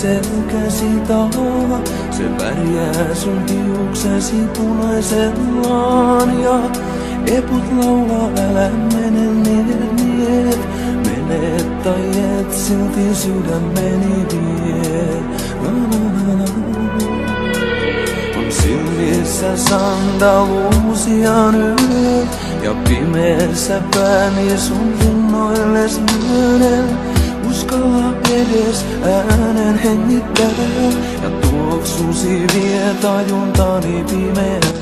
selkäsi taa. Se värjää sun hiuksesi punaisellaan ja eput laulaa älä mene niet. Menet tai et silti sydämeni vie. On silmissä sandaluusia nyt ja pimeässä pääni sun rinnoilles myönen. Uskalla edes äänen hengittää ja tuoksusi vie tajuntani pimeään.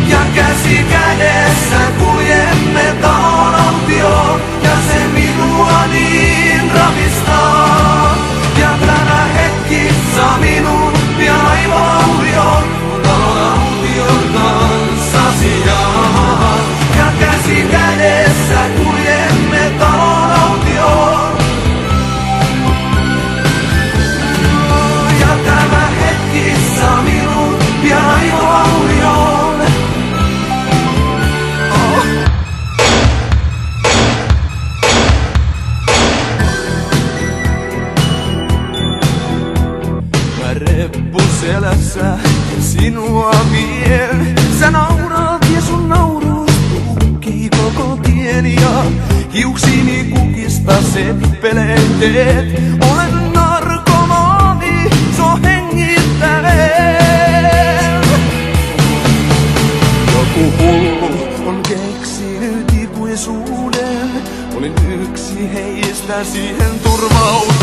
Ja käsi kädessä kuljemme taanautioon ja se minua niin ravistaa. Ja tänä hetki saa minun pian aivoaurioon, kun taanaution kanssa sijaan. Ja käsi kädessä kuljemme taanautioon. Ja tämä hetki saa minun pian aivoaurioon. Reppu selässä sinua vien. Sä nauraat ja sun nauruus tukkii koko tien ja hiuksini kukista seppeleet. Olen narkomaani, sua hengittäen. Joku hullu on keksinyt ikuisuuden. Olin yksi heistä siihen turvautunut.